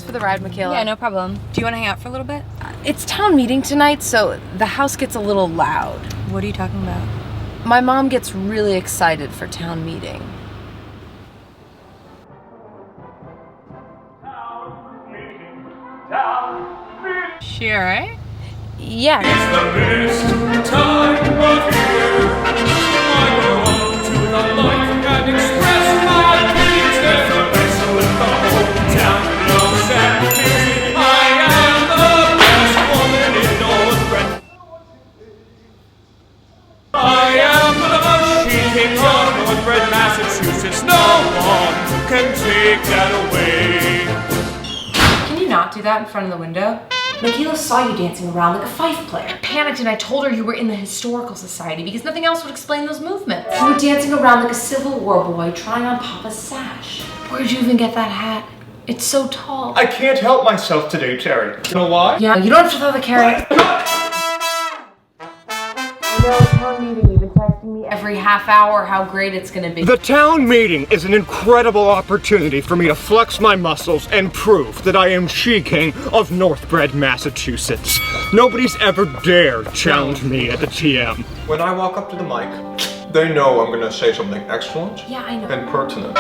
for the ride, Michaela. Yeah, no problem. Do you want to hang out for a little bit? It's town meeting tonight, so the house gets a little loud. What are you talking about? My mom gets really excited for town meeting. She alright? Yeah. It's the best time of year. I go up to the light and express my feelings. There's a whistle in the whole town knows that music. I am the best woman in Northbred. I am the she-king of Northbred, Massachusetts. No one can take that away. Can you not do that in front of the window? Michaela saw you dancing around like a fife player. I panicked and I told her you were in the Historical Society because nothing else would explain those movements. You were dancing around like a Civil War boy trying on Papa's sash. Where'd you even get that hat? It's so tall. I can't help myself today, Terry. You know why? Yeah, you don't have to throw the carrot. I know, town meeting. You've been texting me every half hour how great it's gonna be. The town meeting is an incredible opportunity for me to flex my muscles and prove that I am she-king of Northbred, Massachusetts. Nobody's ever dared challenge me at the TM. When I walk up to the mic, they know I'm gonna say something excellent and pertinent.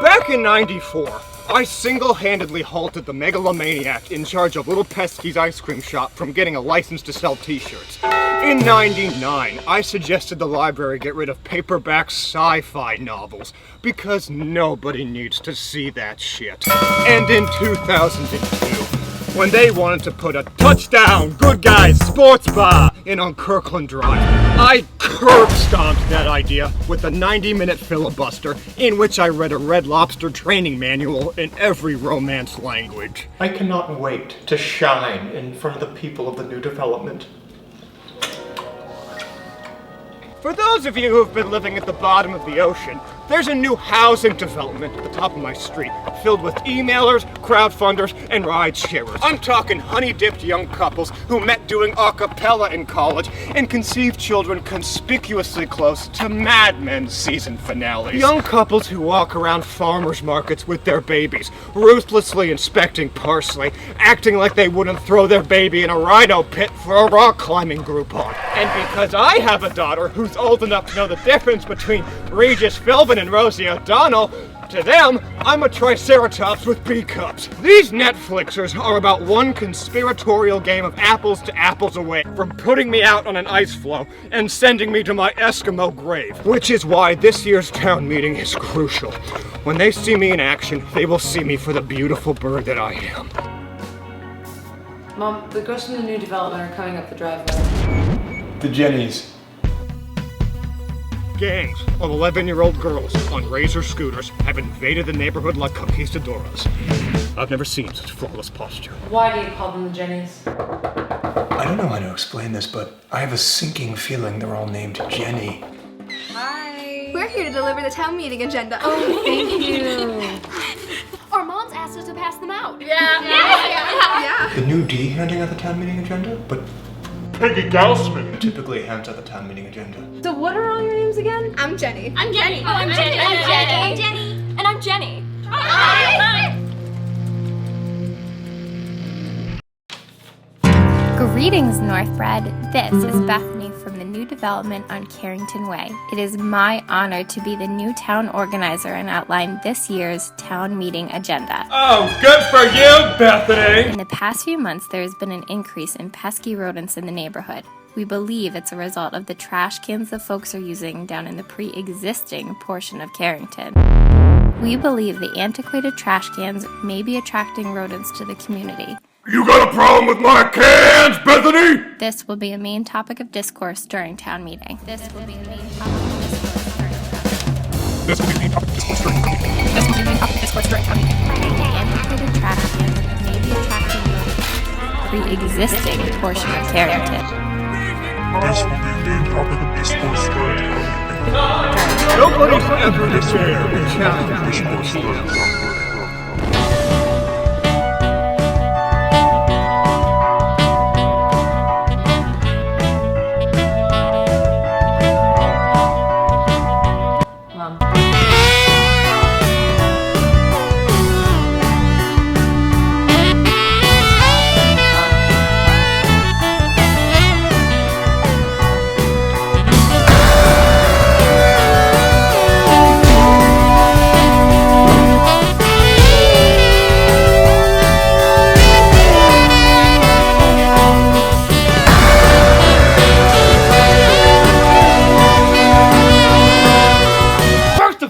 Back in '94, I single-handedly halted the megalomaniac in charge of Little Pesky's ice cream shop from getting a license to sell t-shirts. In '99, I suggested the library get rid of paperback sci-fi novels because nobody needs to see that shit. And in 2002, when they wanted to put a touchdown, good guys, sports bar in on Kirkland Drive, I curb-stomped that idea with a 90-minute filibuster in which I read a Red Lobster training manual in every Romance language. I cannot wait to shine in front of the people of the new development. For those of you who have been living at the bottom of the ocean, there's a new housing development at the top of my street, filled with emailers, crowdfunders, and ride sharers. I'm talking honey-dipped young couples who met doing a cappella in college and conceived children conspicuously close to Mad Men's season finales. Young couples who walk around farmers markets with their babies, ruthlessly inspecting parsley, acting like they wouldn't throw their baby in a rhino pit for a rock climbing Groupon. And because I have a daughter who's old enough to know the difference between Regis Philbin and Rosie O'Donnell, to them, I'm a triceratops with B-cups. These Netflixers are about one conspiratorial game of apples to apples away from putting me out on an ice floe and sending me to my Eskimo grave. Which is why this year's town meeting is crucial. When they see me in action, they will see me for the beautiful bird that I am. Mom, the girls from the new development are coming up the driveway. The Jennies. Gangs of 11-year-old girls on Razor scooters have invaded the neighborhood like conquistadoras. I've never seen such flawless posture. Why do you call them the Jennies? I don't know how to explain this, but I have a sinking feeling they're all named Jenny. Hi. We're here to deliver the town meeting agenda. Oh, thank you. Our moms asked us to pass them out. The new D handing out the town meeting agenda, but Peggy Gausmann typically hands out the town meeting agenda. So what are all your names again? I'm Jenny. I'm Jenny. Oh, I'm Jenny. I'm Jenny. I'm Jenny. And I'm Jenny. Hi. Greetings, Northbred. This is Bethany from the new development on Carrington Way. It is my honor to be the new town organizer and outline this year's town meeting agenda. Oh, good for you, Bethany! In the past few months, there has been an increase in pesky rodents in the neighborhood. We believe it's a result of the trash cans the folks are using down in the pre-existing portion of Carrington. We believe the antiquated trash cans may be attracting rodents to the community. You got a problem with my cans, Bethany? This will be a main topic of discourse during town meeting. This will be the main topic of discourse during town meeting. The antiquated trash cans may be attracting rodents to the pre-existing portion of Carrington. This will be the main topic of discourse during town meeting. Nobody's ever dared to challenge me.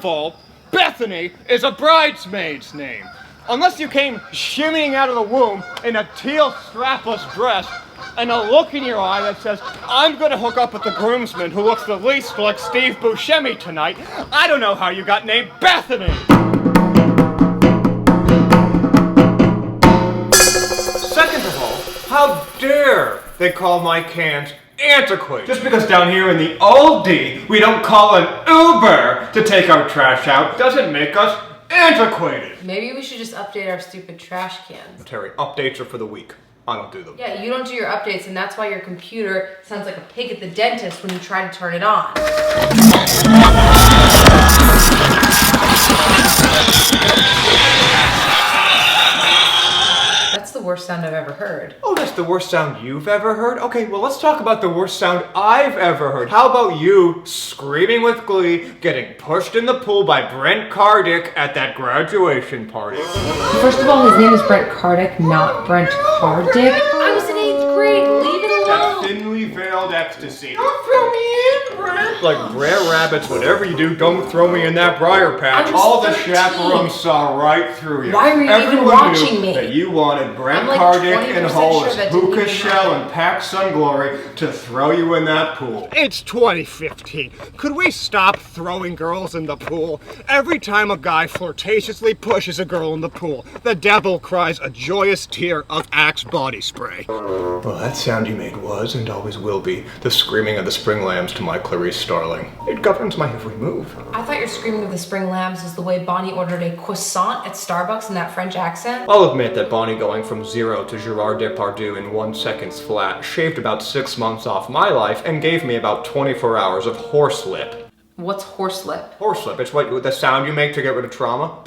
of all, Bethany is a bridesmaid's name. Unless you came shimmying out of the womb in a teal strapless dress and a look in your eye that says, I'm gonna hook up with the groomsman who looks the least like Steve Buscemi tonight, I don't know how you got named Bethany. Second of all, how dare they call my cans antiquated? Just because down here in the old D, we don't call an Uber to take our trash out, doesn't make us antiquated. Maybe we should just update our stupid trash cans. Terry, updates are for the week. I don't do them. Yeah, you don't do your updates, and that's why your computer sounds like a pig at the dentist when you try to turn it on. That's the worst sound I've ever heard. Oh, that's the worst sound you've ever heard? Okay, well, let's talk about the worst sound I've ever heard. How about you screaming with glee, getting pushed in the pool by Brent Cardick at that graduation party? First of all, his name is Brent Cardick, not Brent Cardick. I was in 8th grade. Leave it That alone. thinly veiled ecstasy. Don't throw me in, Brent! Like Brer Rabbits, whatever you do, don't throw me in that briar patch. All the 13. chaperones saw right through you. Why were you even Everyone watching knew me? that you wanted Brent I'm like Cardick 20% and sure Holland, that didn't Hookah even Shell, happen. and Pack Sun Glory to throw you in that pool. It's 2015. Could we stop throwing girls in the pool? Every time a guy flirtatiously pushes a girl in the pool, the devil cries a joyous tear of Axe body spray. Well, that sound you made was and always will be the screaming of the spring lambs to my Clarice Starling. It governs my every move. I thought your screaming of the spring lambs was the way Bonnie ordered a croissant at Starbucks in that French accent. I'll admit that Bonnie going from 0 to Gerard Depardieu in 1 second flat shaved about 6 months off my life and gave me about 24 hours of horse lip. What's horse lip? Horse lip, it's what the sound you make to get rid of trauma.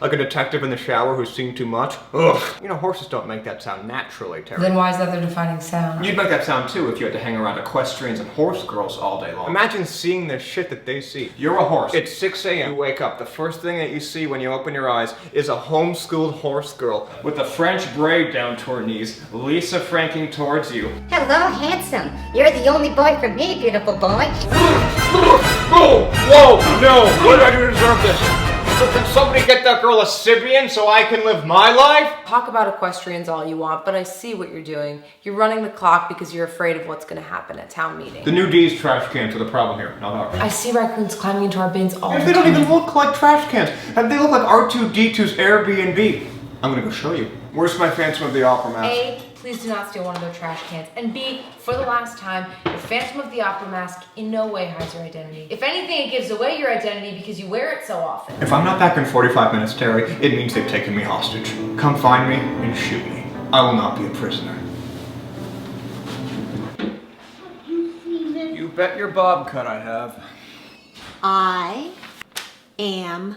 Like a detective in the shower who's seen too much. Ugh. You know, horses don't make that sound naturally, Terry. Then why is that their defining sound? You'd make that sound too if you had to hang around equestrians and horse girls all day long. Imagine seeing the shit that they see. You're a horse. It's 6 a.m. You wake up. The first thing that you see when you open your eyes is a homeschooled horse girl with a French braid down to her knees, Lisa franking towards you. Hello, handsome. You're the only boy for me, beautiful boy. Oh, whoa, no, what did I do to deserve this? So can somebody get that girl a Sibian so I can live my life? Talk about equestrians all you want, but I see what you're doing. You're running the clock because you're afraid of what's going to happen at town meeting. The new D's trash cans are the problem here, not ours. I see raccoons climbing into our bins all the time. They don't even look like trash cans. They look like R2-D2's Airbnb. I'm gonna go show you. Where's my Phantom of the Opera mask? A, please do not steal one of their trash cans. And B, for the last time, your Phantom of the Opera mask in no way hides your identity. If anything, it gives away your identity because you wear it so often. If I'm not back in 45 minutes, Terry, it means they've taken me hostage. Come find me and shoot me. I will not be a prisoner. You bet your bob cut I have. I am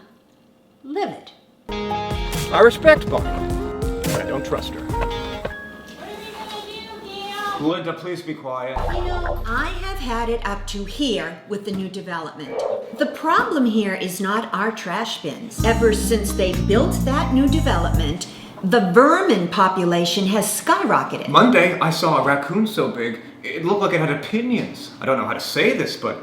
livid. I respect Bonnie, but I don't trust her. Linda, please be quiet. You know, I have had it up to here with the new development. The problem here is not our trash bins. Ever since they built that new development, the vermin population has skyrocketed. Monday, I saw a raccoon so big, it looked like it had opinions. I don't know how to say this, but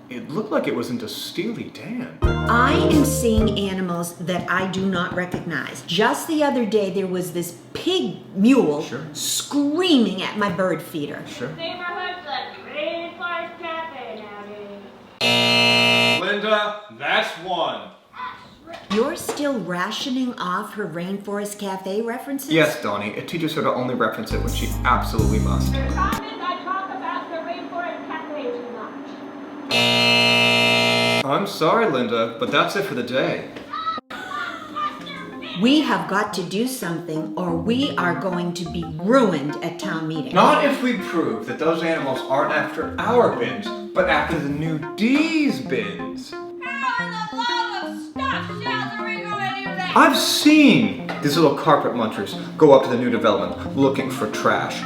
it looked like it was into Steely Dan. I am seeing animals that I do not recognize. Just the other day, there was this pig mule screaming at my bird feeder. Sure. Neighborhood's a rainforest cafe nowadays. Linda, that's one. You're still rationing off her Rainforest Cafe references? Yes, Donnie. It teaches her to only reference it when she absolutely must. The problem is I talk about the rainforest cafe too much. I'm sorry, Linda, but that's it for the day. We have got to do something or we are going to be ruined at town meeting. Not if we prove that those animals aren't after our bins, but after the new D's bins. I've seen these little carpet munchers go up to the new development looking for trash.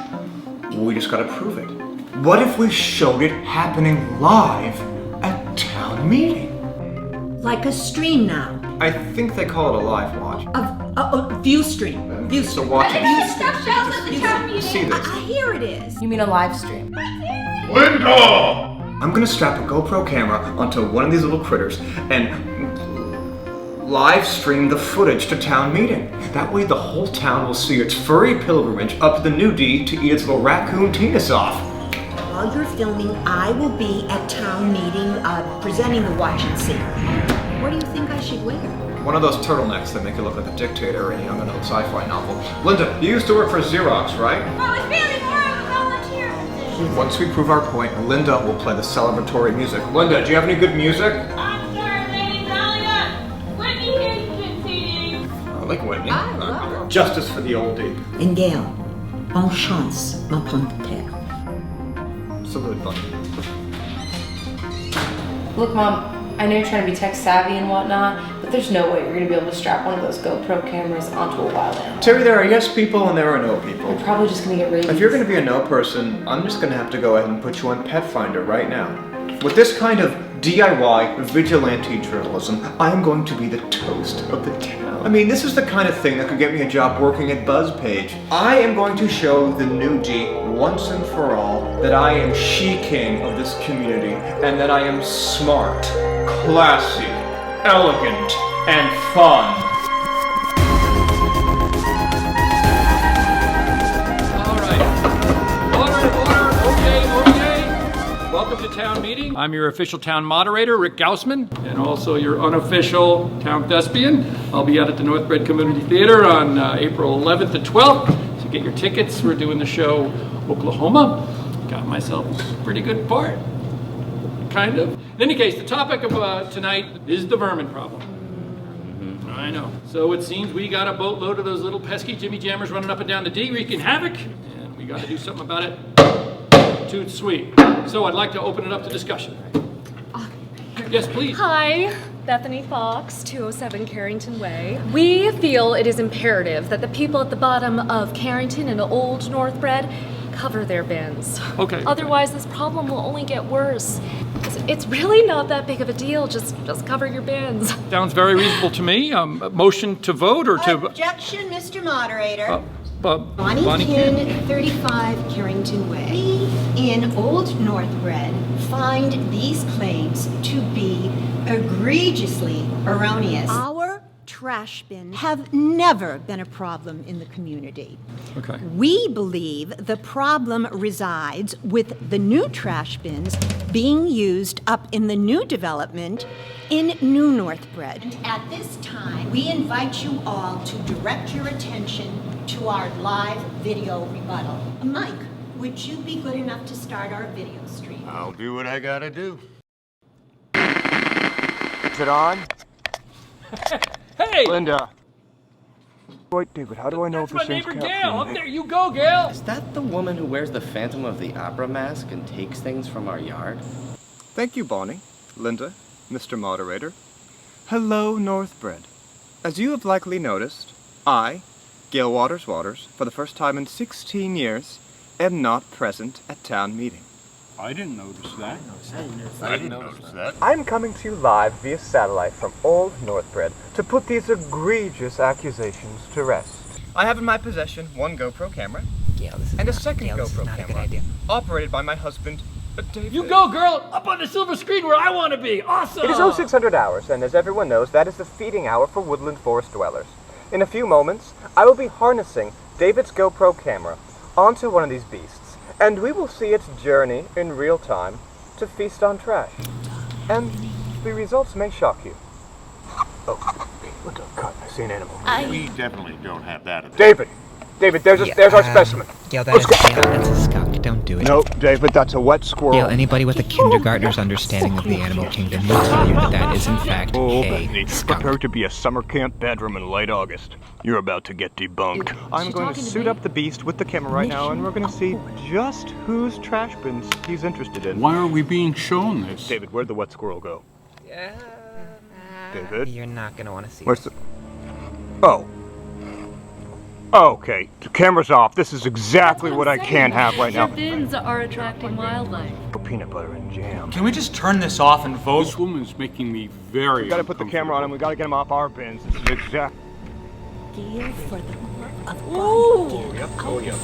We just gotta prove it. What if we showed it happening live at town meeting? Like a stream now. I think they call it a live watch. A view stream. View stream. So watch it. Stuff shows at the town meeting. See this. Here it is. You mean a live stream? Linda! I'm gonna strap a GoPro camera onto one of these little critters and live stream the footage to town meeting. That way the whole town will see its furry pilgrimage up to the new D to eat its little raccoon penis off. While you're filming, I will be at town meeting presenting the watch and see. What do you think I should wear? One of those turtlenecks that make you look like a dictator in a young adult sci-fi novel. Linda, you used to work for Xerox, right? Oh, it's really more of a volunteer position. Once we prove our point, Linda will play the celebratory music. Linda, do you have any good music? I'm sorry, ladies, only got Whitney Houston CDs. I like Whitney. I love her. Justice for the old D. And Gayle, bonne chance, ma pomme de terre. Salute, buddy. Look, Mom, I know you're trying to be tech savvy and whatnot, but there's no way you're going to be able to strap one of those GoPro cameras onto a wild animal. Terry, there are yes people and there are no people. You're probably just going to get rabies. If you're going to be a no person, I'm just going to have to go ahead and put you on Pet Finder right now. With this kind of DIY vigilante journalism, I am going to be the toast of the town. I mean, this is the kind of thing that could get me a job working at BuzzPage. I am going to show the new D once and for all that I am she-king of this community and that I am smart, classy, elegant, and fun. Welcome to town meeting. I'm your official town moderator, Rick Gausmann, and also your unofficial town thespian. I'll be out at the Northbred Community Theater on April 11th and 12th. So get your tickets. We're doing the show Oklahoma. Got myself a pretty good part, kind of. In any case, the topic of tonight is the vermin problem. I know. So it seems we got a boatload of those little pesky Jimmy Jammers running up and down the D wreaking havoc, and we got to do something about it. Too sweet. So I'd like to open it up to discussion. Yes, please. Hi, Bethany Fox, 207 Carrington Way. We feel it is imperative that the people at the bottom of Carrington and Old Northbred cover their bins. Okay. Otherwise, this problem will only get worse. It's really not that big of a deal. Just cover your bins. Sounds very reasonable to me. Motion to vote or to... Objection, Mr. Moderator. Bonnie Kin, 35 Carrington Way. We in Old Northbred find these claims to be egregiously erroneous. Our trash bins have never been a problem in the community. Okay. We believe the problem resides with the new trash bins being used up in the new development in New Northbred. At this time, we invite you all to direct your attention to our live video rebuttal. Mike, would you be good enough to start our video stream? I'll do what I gotta do. Is it on? Hey! Linda. Wait, David, how do I know if That's this my thing's neighbor capturing Gayle. Up me? there you go, Gayle. Is that the woman who wears the Phantom of the Opera mask and takes things from our yard? Thank you, Bonnie, Linda, Mr. Moderator. Hello, Northbred. As you have likely noticed, I, Gayle Waters, for the first time in 16 years, am not present at town meeting. I didn't notice that. I didn't notice that. I'm coming to you live via satellite from Old Northbred to put these egregious accusations to rest. I have in my possession one GoPro camera and a second GoPro camera operated by my husband, David. You go, girl, up on the silver screen where I want to be. Awesome. It is 0600 hours, and as everyone knows, that is the feeding hour for woodland forest dwellers. In a few moments, I will be harnessing David's GoPro camera onto one of these beasts, and we will see its journey in real time to feast on trash. And the results may shock you. Oh, look, God, I see an animal. We definitely don't have that. David, there's our specimen. Gayle, that's a skunk. Don't do it. No, David, that's a wet squirrel. Gayle, anybody with a kindergartner's understanding of the animal kingdom will tell you that is in fact a skunk. Prepare to be a summer camp bedroom in late August. You're about to get debunked. I'm going to suit up the beast with the camera right now, and we're going to see just whose trash bins he's interested in. Why are we being shown this? David, where'd the wet squirrel go? David? You're not going to want to see Where's the... Oh. Okay, the camera's off. This is exactly what I can't have right now. Your bins are attracting wildlife. Peanut butter and jam. Can we just turn this off and vote? This woman's making me very We gotta put the camera on him. We gotta get him off our bins. This is exact... Gayle for the love of Oh, God, yep. Oh, yep.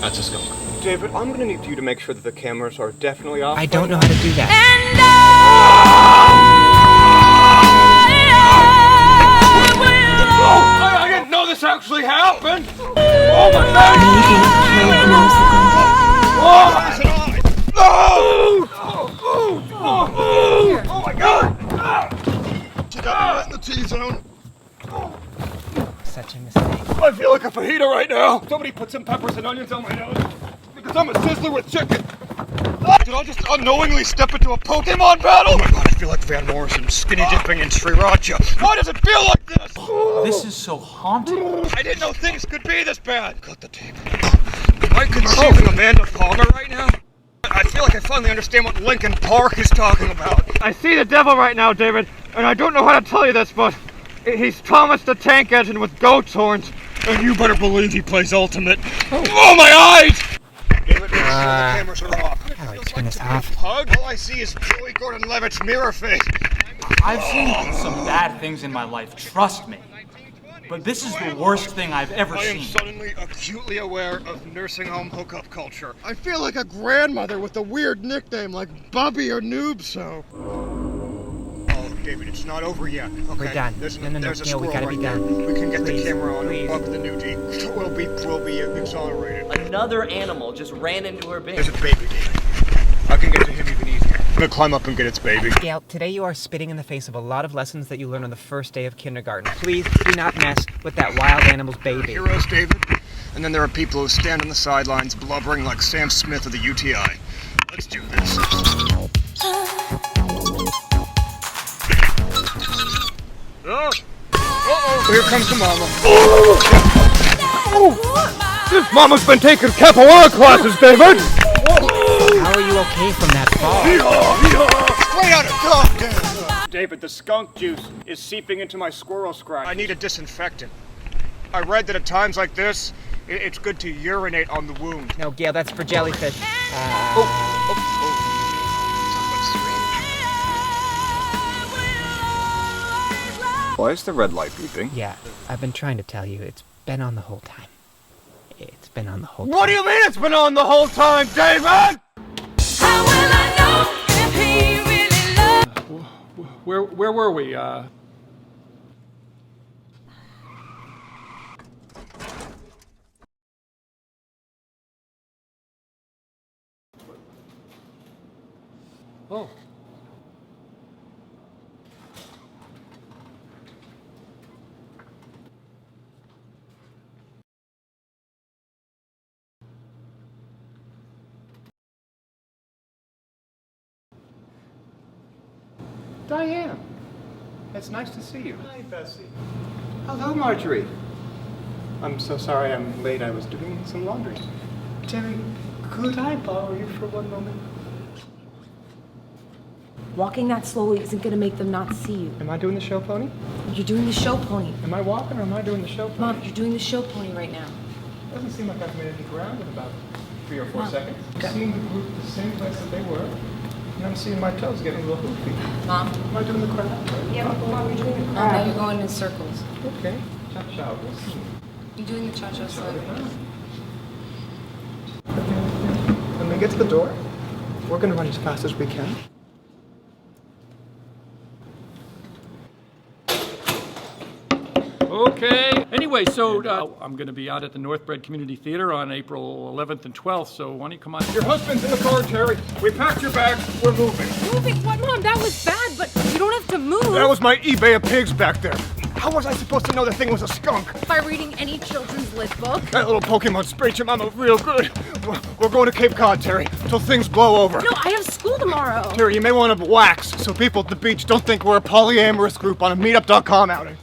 That's a skunk. David, I'm gonna need you to make sure that the cameras are definitely off. I don't know how to do that. I didn't know this actually happened! Oh my god! Oh my god! You got me right in the T-zone. Such a mistake. I feel like a fajita right now. Somebody put some peppers and onions on my nose. Because I'm a sizzler with chicken. Did I just unknowingly step into a Pokemon battle? Oh my god, I feel like Van Morrison skinny dipping in Sriracha. Why does it feel like this? This is so haunting. I didn't know things could be this bad. Cut the tape. Am I conceiving Amanda Palmer right now? I feel like I finally understand what Linkin Park is talking about. I see the devil right now, David, and I don't know how to tell you this, but he's Thomas the Tank Engine with goat's horns, and you better believe he plays Ultimate. Oh my eyes! David, make sure the cameras are off. How do I turn this off? Pug? All I see is Joey Gordon-Levitt's mirror face. I've seen some bad things in my life, trust me. But this is the worst thing I've ever seen. I am suddenly acutely aware of nursing home hookup culture. I feel like a grandmother with a weird nickname like Bubby or Noob So. Oh, David, it's not over yet. Okay. We're done. There's No, a Gayle, we gotta right be there. done. We can get Please, the camera on please. above the nudie. We'll be exonerated. Another animal just ran into her bin. There's a baby, David. I can get to him even easier. I'm gonna climb up and get its baby. Gayle, today you are spitting in the face of a lot of lessons that you learned on the first day of kindergarten. Please do not mess with that wild animal's baby. Heroes, David. And then there are people who stand on the sidelines blubbering like Sam Smith of the UTI. Let's do this. Oh! Uh-oh! Here comes the mama. Oh! This mama's been taking capoeira classes, David! How are you okay from that fall? Straight out of dog days! David, the skunk juice is seeping into my squirrel scratch. I need a disinfectant. I read that at times like this, it's good to urinate on the wound. No, Gayle, that's for jellyfish. Why is the red light beeping? Yeah, I've been trying to tell you. It's been on the whole time. It's been on the whole time. What do you mean it's been on the whole time, David? Where were we? Oh. Diane, it's nice to see you. Hi, Bessie. Hello, Marjorie. I'm so sorry I'm late. I was doing some laundry. Terry, could I borrow you for one moment? Walking that slowly isn't gonna make them not see you. Am I doing the show pony? You're doing the show pony. Am I walking or am I doing the show pony? Mom, you're doing the show pony right now. Doesn't seem like I've made any ground in about 3 or 4 Mom. seconds. I'm seeing the group the same place that they were. And I'm seeing my toes getting a little hoopy. Mom? Am I doing the crab? Yeah, Mom, you're doing the crab. Now you're going in circles. Okay. Cha-cha. You're doing the cha-cha slide. When we get to the door, we're going to run as fast as we can. Okay. Anyway, so I'm going to be out at the Northbred Community Theater on April 11th and 12th, so why don't you come on? Your husband's in the car, Terry. We packed your bags. We're moving. Moving? What, Mom? That was bad, but you don't have to move. That was my eBay of pigs back there. How was I supposed to know the thing was a skunk? By reading any children's lit book. That little Pokemon sprayed your mama real good. We're going to Cape Cod, Terry, till things blow over. No, I have school tomorrow. Terry, you may want to wax so people at the beach don't think we're a polyamorous group on a meetup.com outing.